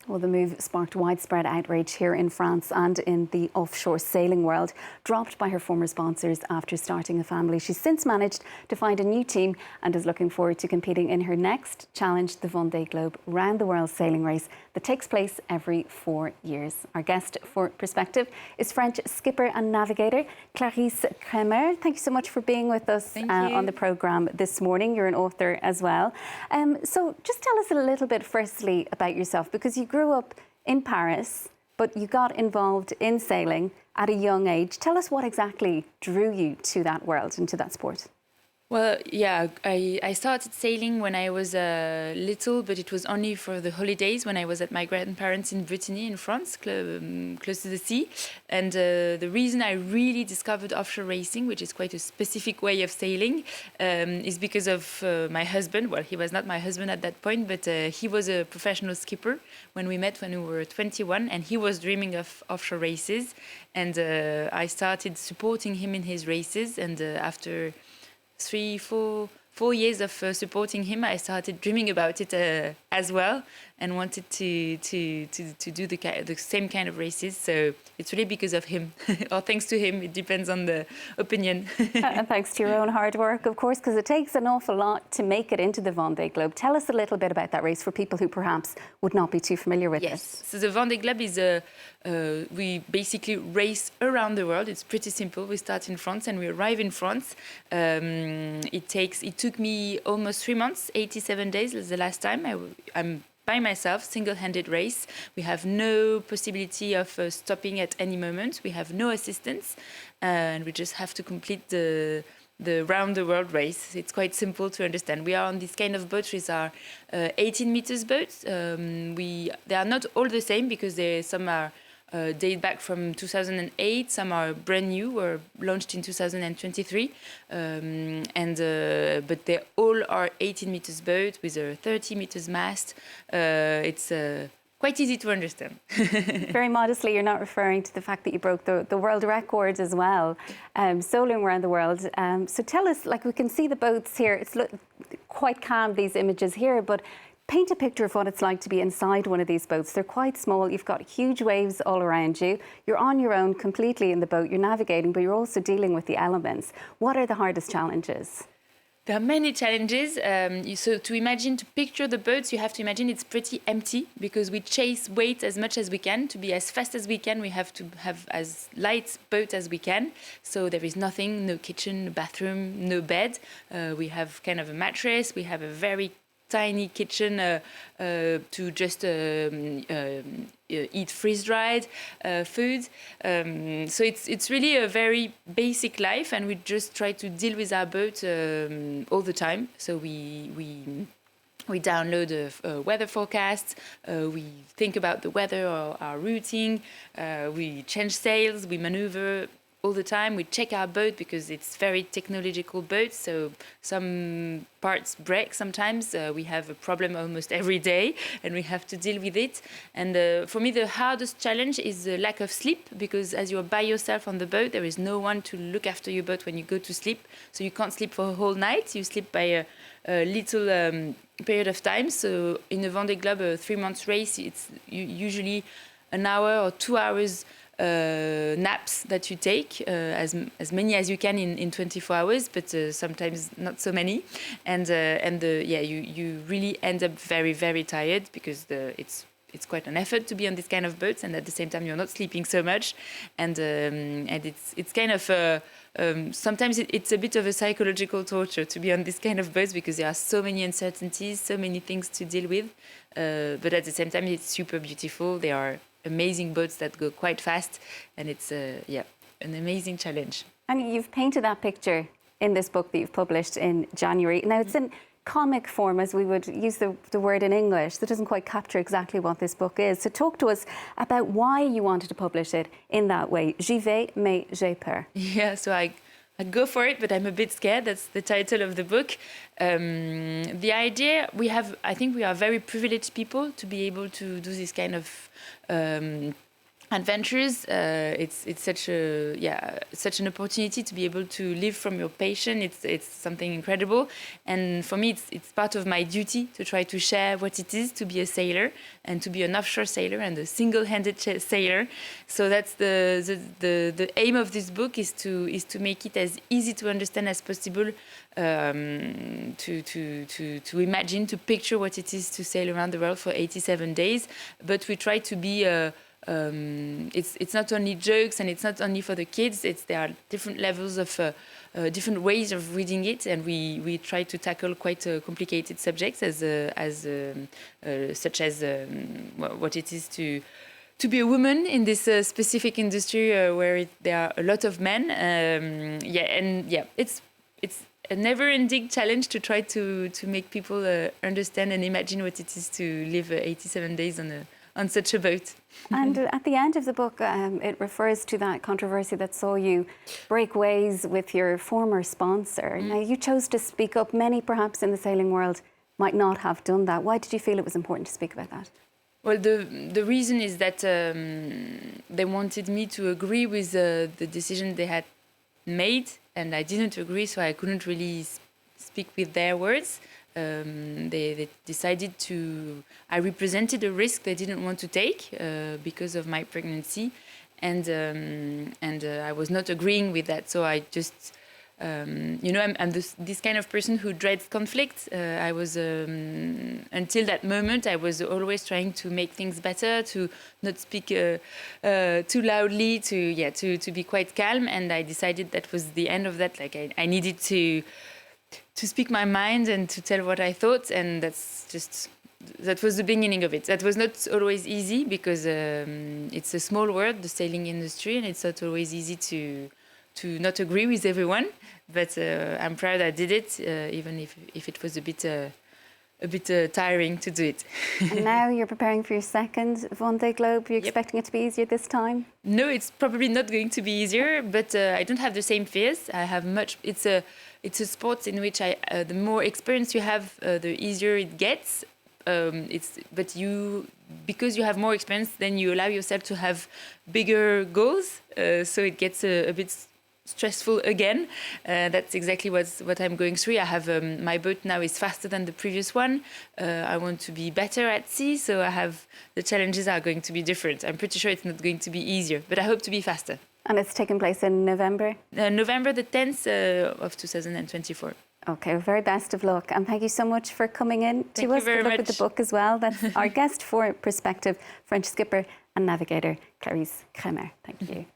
Well, the move sparked widespread outrage here in France and in the offshore sailing world. Dropped by her former sponsors after starting a family, she's since managed to find a new team and is looking forward to competing in her next challenge, the Vendée Globe round the world sailing race that takes place every 4 years. Our guest for Perspective is French skipper and navigator Clarisse Crémer. Thank you so much for being with us on the programme this morning. You're an author as well. So just tell us a little bit firstly about yourself, because you grew up in Paris, but you got involved in sailing at a young age. Tell us what exactly drew you to that world and to that sport. Well, yeah, I started sailing when I was little, but it was only for the holidays when I was at my grandparents in Brittany in France, close to the sea. And the reason I really discovered offshore racing, which is quite a specific way of sailing, is because of my husband. Well, he was not my husband at that point, but he was a professional skipper when we met when we were 21, and he was dreaming of offshore races. And I started supporting him in his races, and after 4 years of supporting him, I started dreaming about it as well, and wanted to do the same kind of races. So it's really because of him, or thanks to him. It depends on the opinion. And thanks to your own hard work, of course, because it takes an awful lot to make it into the Vendée Globe. Tell us a little bit about that race for people who perhaps would not be too familiar with this. So the Vendée Globe is we basically race around the world. It's pretty simple. We start in France and we arrive in France. It took me almost 3 months, 87 days was the last time. I'm by myself, single-handed race. We have no possibility of stopping at any moment. We have no assistance, and we just have to complete the round-the-world race. It's quite simple to understand. We are on this kind of boat, which are 18 meters boats. They are not all the same, because some are date back from 2008. Some are brand new, were launched in 2023, but they all are 18 meters boat with a 30 meters mast. It's quite easy to understand. Very modestly, you're not referring to the fact that you broke the world record as well, soloing around the world. So tell us, like, we can see the boats here. It's quite calm, these images here, but paint a picture of what it's like to be inside one of these boats. They're quite small. You've got huge waves all around you. You're on your own completely in the boat. You're navigating, but you're also dealing with the elements. What are the hardest challenges? There are many challenges. So to picture the boats, you have to imagine it's pretty empty, because we chase weight as much as we can. To be as fast as we can, we have to have as light boat as we can. So there is nothing, no kitchen, no bathroom, no bed. We have kind of a mattress. We have a very tiny kitchen to just eat freeze-dried food. So it's really a very basic life, and we just try to deal with our boat all the time. So we download a weather forecast, we think about the weather or our routing, we change sails, we maneuver all the time. We check our boat because it's very technological boat, so some parts break sometimes. We have a problem almost every day, and we have to deal with it. And for me, the hardest challenge is the lack of sleep, because as you're by yourself on the boat, there is no one to look after your boat when you go to sleep. So you can't sleep for a whole night. You sleep by a little period of time. So in a Vendée Globe, a 3 months race, it's usually an hour or 2 hours naps that you take, as many as you can in 24 hours, but sometimes not so many, you really end up very, very tired, because it's quite an effort to be on this kind of boats, and at the same time you're not sleeping so much, and it's kind of sometimes it's a bit of a psychological torture to be on this kind of boats, because there are so many uncertainties, so many things to deal with, but at the same time it's super beautiful. They are amazing boats that go quite fast, and it's an amazing challenge. And you've painted that picture in this book that you've published in January. Now, it's in comic form, as we would use the word in English. That doesn't quite capture exactly what this book is. So talk to us about why you wanted to publish it in that way. J'y vais, mais j'ai peur. Yeah, so I go for it, but I'm a bit scared. That's the title of the book. The idea, I think we are very privileged people to be able to do this kind of adventures. It's such an opportunity to be able to live from your passion. It's something incredible, and for me it's part of my duty to try to share what it is to be a sailor and to be an offshore sailor and a single-handed sailor. So that's the aim of this book, is to make it as easy to understand as possible, to imagine, to picture what it is to sail around the world for 87 days. But we try to be it's not only jokes, and it's not only for the kids. There are different levels of different ways of reading it, and we try to tackle quite complicated subjects such as what it is to be a woman in this specific industry where there are a lot of men. It's a never-ending challenge to try to make people understand and imagine what it is to live 87 days on such a boat. And at the end of the book, it refers to that controversy that saw you break ways with your former sponsor. Now, you chose to speak up. Many, perhaps, in the sailing world might not have done that. Why did you feel it was important to speak about that? Well, the reason is that they wanted me to agree with the decision they had made, and I didn't agree, so I couldn't really speak with their words. They decided I represented a risk they didn't want to take because of my pregnancy, and I was not agreeing with that. So I just, I'm this kind of person who dreads conflict. I was until that moment, I was always trying to make things better, to not speak too loudly, to be quite calm. And I decided that was the end of that. Like I needed to speak my mind and to tell what I thought, and that was the beginning of it. That was not always easy because it's a small world, the sailing industry, and it's not always easy to not agree with everyone. But I'm proud I did it, even if it was a bit tiring to do it. And now you're preparing for your second Vendée Globe. Are you expecting it to be easier this time? No, it's probably not going to be easier, but I don't have the same fears. I have it's a sport in which the more experience you have, the easier it gets. Because you have more experience, then you allow yourself to have bigger goals. So it gets a bit stressful again. That's exactly what I'm going through. I have my boat now is faster than the previous one. I want to be better at sea, so the challenges are going to be different. I'm pretty sure it's not going to be easier, but I hope to be faster. And it's taking place in November? November the 10th of 2024. Okay, well, very best of luck. And thank you so much for coming in to us. Good luck with the book as well. That's our guest for Perspective, French skipper and navigator Clarisse Crémer. Thank you.